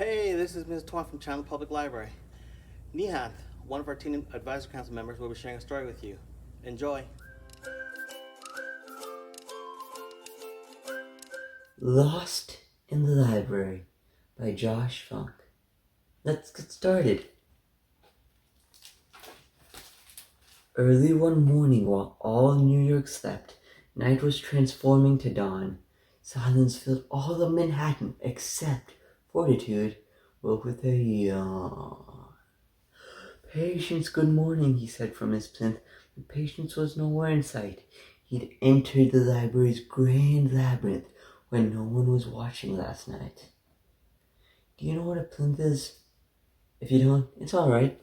Hey, this is Ms. Twan from Chandler Public Library. Nihanth, one of our teen advisor council members, will be sharing a story with you. Enjoy. Lost in the Library by Josh Funk. Let's get started. Early one morning, while all New York slept, night was transforming to dawn. Silence filled all of Manhattan except Fortitude woke with a yawn. "Patience, good morning," he said from his plinth, but Patience was nowhere in sight. He'd entered the library's grand labyrinth when no one was watching last night. Do you know what a plinth is? If you don't, it's alright.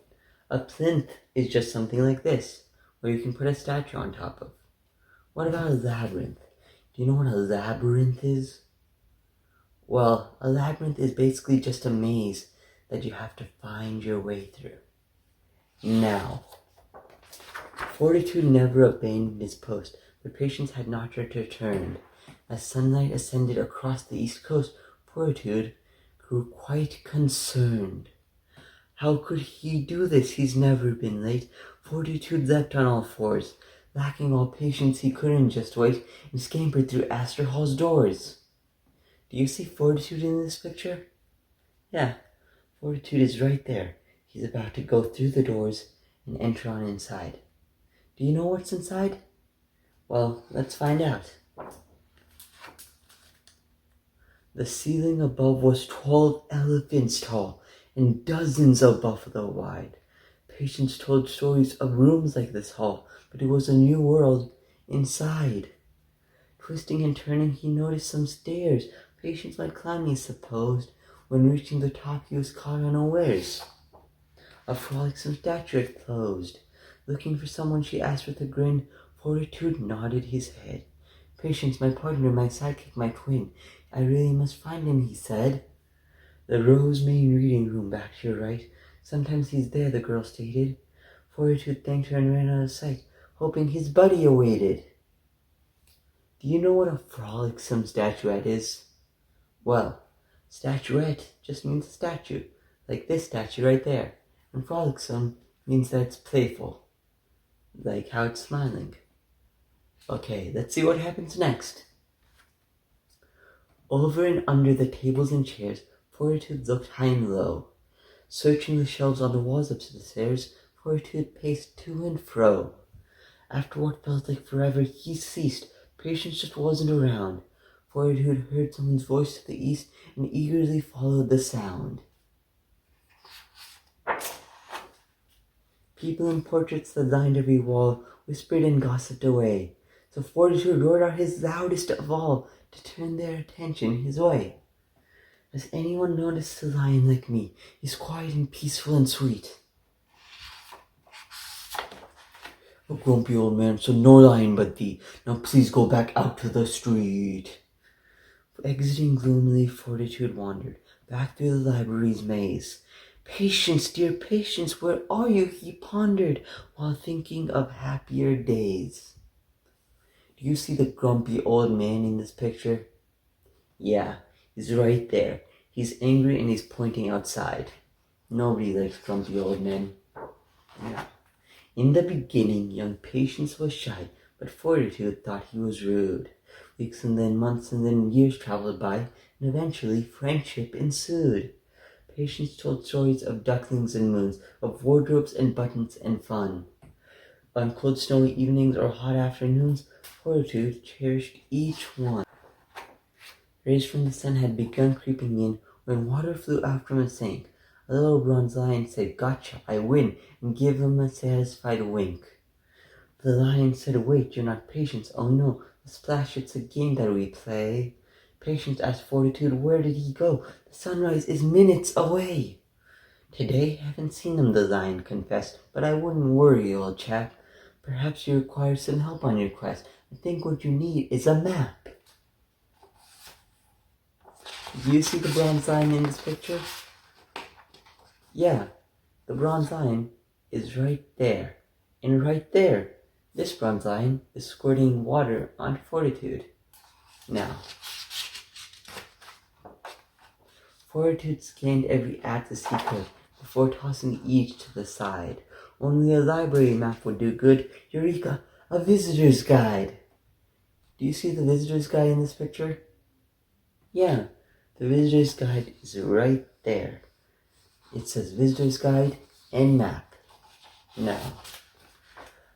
A plinth is just something like this, where you can put a statue on top of. What about a labyrinth? Do you know what a labyrinth is? Well, a labyrinth is basically just a maze that you have to find your way through. Now, Fortitude never abandoned his post, but Patience had not yet returned. As sunlight ascended across the east coast, Fortitude grew quite concerned. How could he do this? He's never been late. Fortitude leapt on all fours. Lacking all patience, he couldn't just wait and scampered through Astor Hall's doors. Do you see Fortitude in this picture? Yeah, Fortitude is right there. He's about to go through the doors and enter on inside. Do you know what's inside? Well, let's find out. The ceiling above was 12 elephants tall and dozens of buffalo wide. Patience told stories of rooms like this hall, but it was a new world inside. Twisting and turning, he noticed some stairs. Patience might climb, he supposed. When reaching the top, he was caught unawares. A frolicsome statue had closed. Looking for someone, she asked with a grin. Fortitude nodded his head. "Patience, my partner, my sidekick, my twin. I really must find him," he said. "The Rose main reading room back to your right. Sometimes he's there," the girl stated. Fortitude thanked her and ran out of sight, hoping his buddy awaited. Do you know what a frolicsome statuette is? Well, statuette just means a statue, like this statue right there. And frolicsome means that it's playful, like how it's smiling. Okay, let's see what happens next. Over and under the tables and chairs, Fortitude looked high and low. Searching the shelves on the walls up to the stairs, Fortitude paced to and fro. After what felt like forever, he ceased. Patience just wasn't around. Fortitude heard someone's voice to the east and eagerly followed the sound. People in portraits that lined every wall whispered and gossiped away. So Fortitude roared out his loudest of all to turn their attention his way. "Has anyone noticed a lion like me? He's quiet and peaceful and sweet." "A grumpy old man, so no lion but thee. Now please go back out to the street." Exiting gloomily, Fortitude wandered back through the library's maze. "Patience, dear Patience, where are you?" he pondered while thinking of happier days. Do you see the grumpy old man in this picture? Yeah, he's right there. He's angry and he's pointing outside. Nobody likes grumpy old men. Yeah. In the beginning, young Patience was shy, but Fortitude thought he was rude. Weeks and then months and then years traveled by, and eventually friendship ensued. Patience told stories of ducklings and moons, of wardrobes and buttons and fun. On cold snowy evenings or hot afternoons, Fortitude cherished each one. Rays from the sun had begun creeping in when water flew out from a sink. A little bronze lion said, "Gotcha, I win," and gave him a satisfied wink. The lion said, "Wait, you're not Patience. Oh no, the splash, it's a game that we play." Patience asked Fortitude, where did he go? "The sunrise is minutes away." "Today, haven't seen him," the lion confessed, "but I wouldn't worry, old chap. Perhaps you require some help on your quest. I think what you need is a map." Do you see the bronze lion in this picture? Yeah, the bronze lion is right there. And right there, this bronze lion is squirting water on Fortitude. Now, Fortitude scanned every atlas he could before tossing each to the side. Only a library map would do good. Eureka! A visitor's guide! Do you see the visitor's guide in this picture? Yeah, the visitor's guide is right there. It says visitor's guide and map. Now,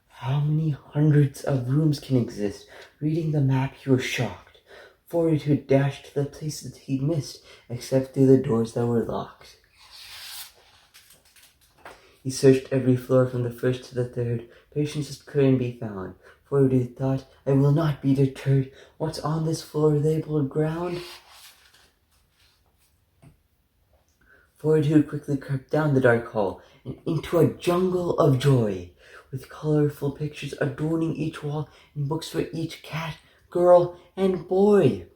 how many hundreds of rooms can exist? Reading the map, he was shocked. Fortitude dashed to the places he'd missed, except through the doors that were locked. He searched every floor from the first to the third. Patience just couldn't be found. Fortitude thought, I will not be deterred. What's on this floor labeled ground? Fortitude quickly crept down the dark hall and into a jungle of joy, with colorful pictures adorning each wall and books for each cat, girl, and boy.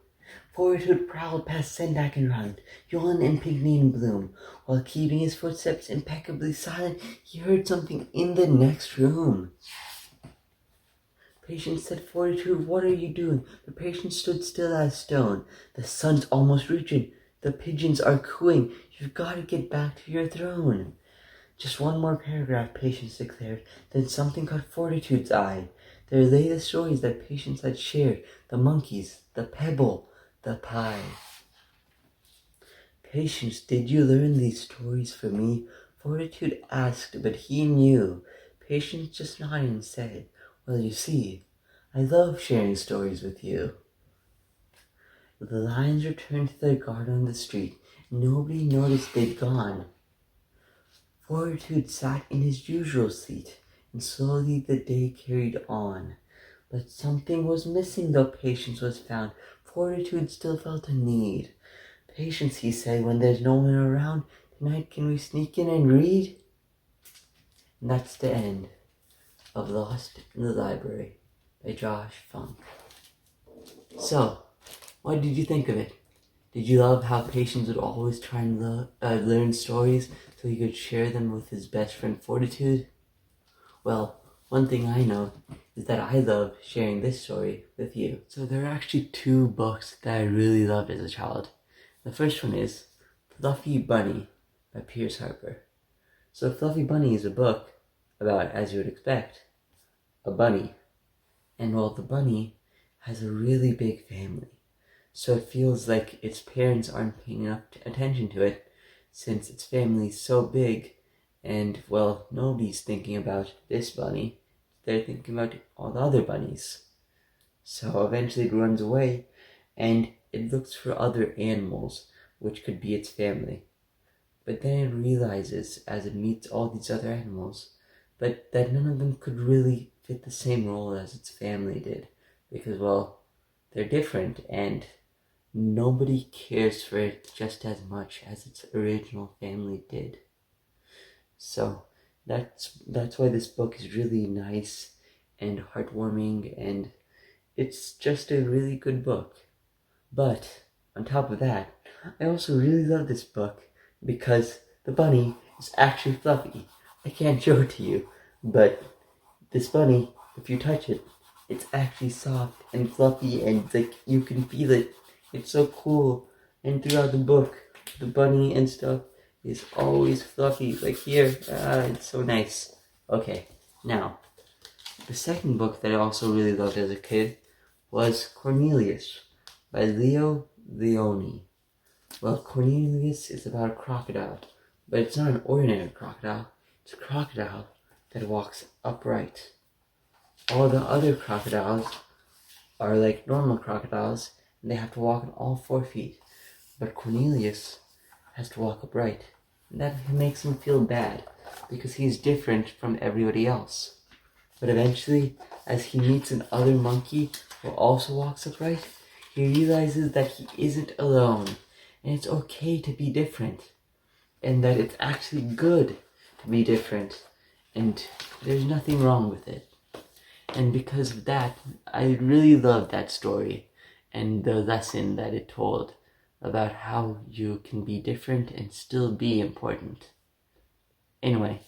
Fortitude prowled past Sendak and Round, Yon and Pygmy in Bloom. While keeping his footsteps impeccably silent, he heard something in the next room. Patience said, Fortitude, what are you doing? But Patience stood still as stone. The sun's almost reaching. The pigeons are cooing. You've got to get back to your throne. Just one more paragraph, Patience declared. Then something caught Fortitude's eye. There lay the stories that Patience had shared. The monkeys, the pebble, the pie. Patience, did you learn these stories for me? Fortitude asked, but he knew. Patience just nodded and said, well, you see, I love sharing stories with you. The lions returned to their guard on the street. Nobody noticed they'd gone. Fortitude sat in his usual seat, and slowly the day carried on. But something was missing, though Patience was found. Fortitude still felt a need. Patience, he said, when there's no one around, tonight can we sneak in and read? And that's the end of Lost in the Library by Josh Funk. So, what did you think of it? Did you love how Patience would always try and learn stories so he could share them with his best friend Fortitude? Well, one thing I know is that I love sharing this story with you. So there are actually two books that I really loved as a child. The first one is Fluffy Bunny by Pierce Harper. So Fluffy Bunny is a book about, as you would expect, a bunny. And well, the bunny has a really big family. So it feels like its parents aren't paying enough attention to it since its family is so big and, well, nobody's thinking about this bunny. They're thinking about all the other bunnies. So eventually it runs away and it looks for other animals, which could be its family. But then it realizes, as it meets all these other animals, but that none of them could really fit the same role as its family did. Because, well, they're different and nobody cares for it just as much as its original family did. So that's why this book is really nice and heartwarming, and it's just a really good book. But on top of that, I also really love this book because the bunny is actually fluffy. I can't show it to you, but this bunny, if you touch it, it's actually soft and fluffy, and like you can feel it. It's so cool. And throughout the book, the bunny and stuff is always fluffy. Like here, it's so nice. Okay, now, the second book that I also really loved as a kid was Cornelius by Leo Leone. Well, Cornelius is about a crocodile, but it's not an ordinary crocodile. It's a crocodile that walks upright. All the other crocodiles are like normal crocodiles, and they have to walk on all 4 feet. But Cornelius has to walk upright, and that makes him feel bad, because he's different from everybody else. But eventually, as he meets another monkey who also walks upright, he realizes that he isn't alone, and it's okay to be different, and that it's actually good to be different, and there's nothing wrong with it. And because of that, I really loved that story and the lesson that it told about how you can be different and still be important. Anyway,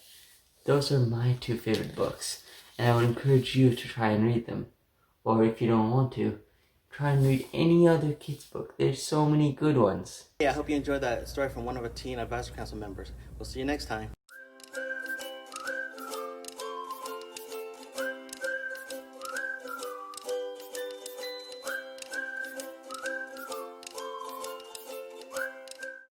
those are my 2 favorite books, and I would encourage you to try and read them. Or if you don't want to, try and read any other kids' book. There's so many good ones. Yeah, I hope you enjoyed that story from one of our teen advisory council members. We'll see you next time.